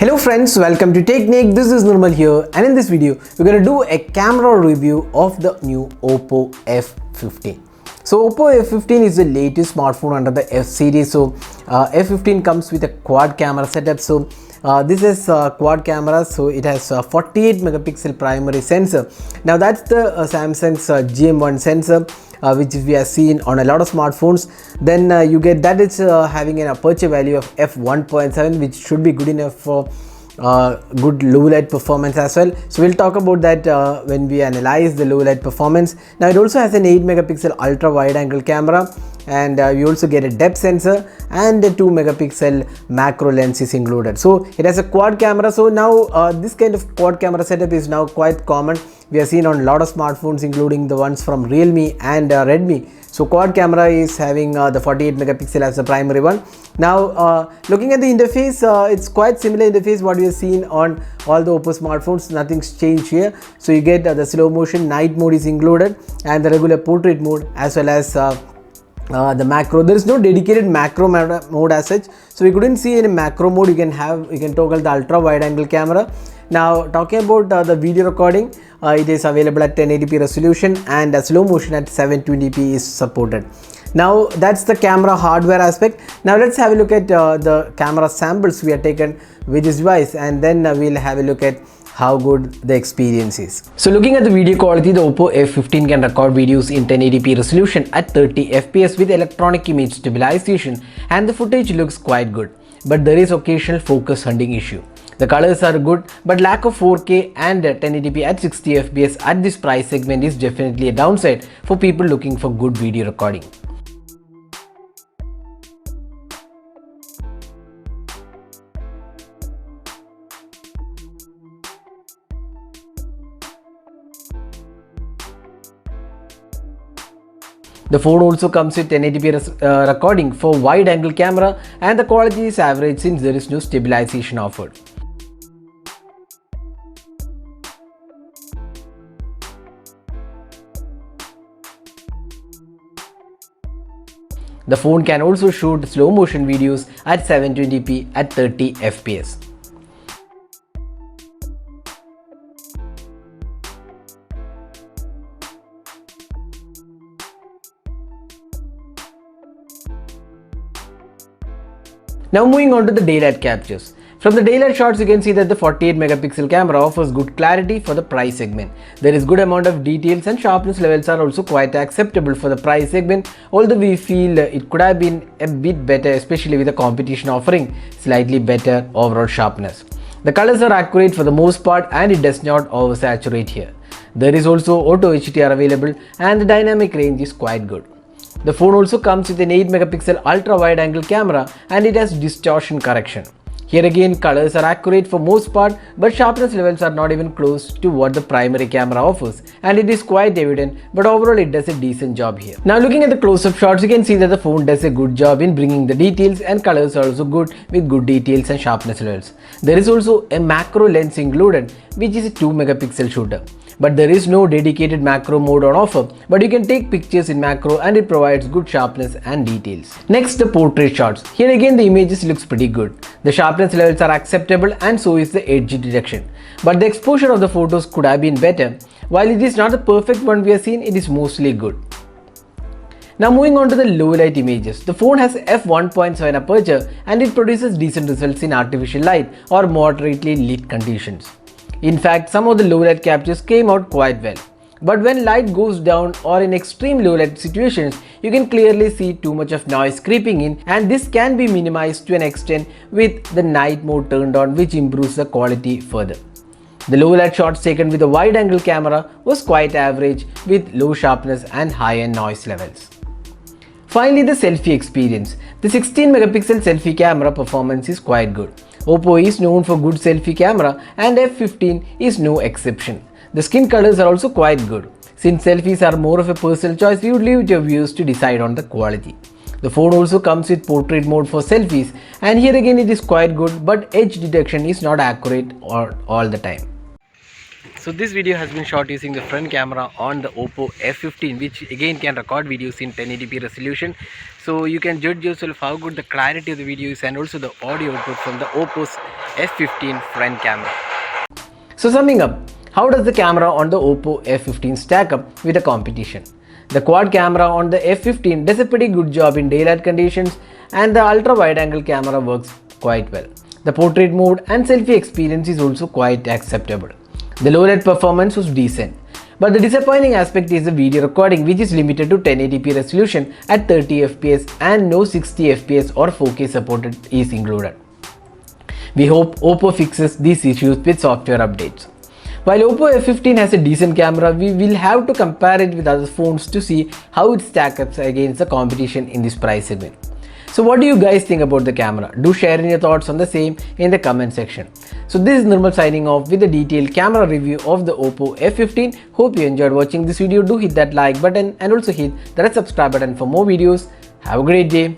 Hello friends, welcome to Technique. This is Nirmal here, and in this video we're going to do a camera review of the new Oppo F15. So Oppo F15 is the latest smartphone under the F series. So F15 comes with a quad camera setup. So this is quad camera, so it has a 48 megapixel primary sensor. Now that's the Samsung's GM1 sensor, which we have seen on a lot of smartphones. Then you get that it's having an aperture value of f1.7, which should be good enough for good low light performance as well. So we'll talk about that when we analyze the low light performance. Now it also has an 8 megapixel ultra wide angle camera, and we also get a depth sensor and a 2 megapixel macro lens is included. So it has a quad camera. So now this kind of quad camera setup is now quite common. We have seen on a lot of smartphones, including the ones from Realme and Redmi. So quad camera is having the 48 megapixel as the primary one. Now looking at the interface, it's quite similar interface what we have seen on all the Oppo smartphones. Nothing's changed here. So you get the slow motion night mode is included, and the regular portrait mode, as well as the macro. There is no dedicated macro mode as such, so we couldn't see any macro mode. You can toggle the ultra wide angle camera. Now talking about the video recording, it is available at 1080p resolution, and slow motion at 720p is supported. Now that's the camera hardware aspect. Now let's have a look at the camera samples we have taken with this device, and then we'll have a look at how good the experience is. So looking at the video quality, the Oppo F15 can record videos in 1080p resolution at 30 fps with electronic image stabilization, and the footage looks quite good. But there is occasional focus hunting issue. The colors are good, but lack of 4K and 1080p at 60 fps at this price segment is definitely a downside for people looking for good video recording. The phone also comes with 1080p recording for wide angle camera, and the quality is average since there is no stabilization offered. The phone can also shoot slow motion videos at 720p at 30 fps. Now moving on to the daylight captures. From the daylight shots, you can see that the 48 megapixel camera offers good clarity for the price segment. There is good amount of details, and sharpness levels are also quite acceptable for the price segment, although we feel it could have been a bit better, especially with the competition offering slightly better overall sharpness. The colors are accurate for the most part, and it does not oversaturate here. There is also auto HDR available, and the dynamic range is quite good. The phone also comes with an 8 megapixel ultra wide angle camera, and it has distortion correction. Here again, colors are accurate for most part, but sharpness levels are not even close to what the primary camera offers, and it is quite evident, but overall it does a decent job here. Now looking at the close-up shots, you can see that the phone does a good job in bringing the details, and colors are also good with good details and sharpness levels. There is also a macro lens included, which is a 2 megapixel shooter. But there is no dedicated macro mode on offer, but you can take pictures in macro, and it provides good sharpness and details. Next, the portrait shots. Here again, the images looks pretty good. The sharpness levels are acceptable, and so is the edge detection. But the exposure of the photos could have been better. While it is not the perfect one we have seen, it is mostly good. Now moving on to the low light images. The phone has f1.7 aperture, and it produces decent results in artificial light or moderately lit conditions. In fact, some of the low light captures came out quite well. But when light goes down or in extreme low light situations, you can clearly see too much of noise creeping in, and this can be minimized to an extent with the night mode turned on, which improves the quality further. The low light shots taken with a wide angle camera was quite average with low sharpness and high-end noise levels. Finally, the selfie experience. The 16 megapixel selfie camera performance is quite good. Oppo is known for good selfie camera, and F15 is no exception. The skin colors are also quite good. Since selfies are more of a personal choice, we would leave it to your viewers to decide on the quality. The phone also comes with portrait mode for selfies, and here again it is quite good, but edge detection is not accurate all the time. So this video has been shot using the front camera on the Oppo F15, which again can record videos in 1080p resolution. So you can judge yourself how good the clarity of the video is and also the audio output from the Oppo's F15 front camera. So summing up, how does the camera on the Oppo F15 stack up with the competition? The quad camera on the F15 does a pretty good job in daylight conditions, and the ultra wide angle camera works quite well. The portrait mode and selfie experience is also quite acceptable. The low light performance was decent, but the disappointing aspect is the video recording, which is limited to 1080p resolution at 30 fps and no 60 fps or 4K supported is included. We hope Oppo fixes these issues with software updates. While Oppo F15 has a decent camera, we will have to compare it with other phones to see how it stacks up against the competition in this price segment. So what do you guys think about the camera? Do share your thoughts on the same in the comment section. So this is Nirmal signing off with a detailed camera review of the Oppo F15. Hope you enjoyed watching this video. Do hit that like button and also hit that subscribe button for more videos. Have a great day.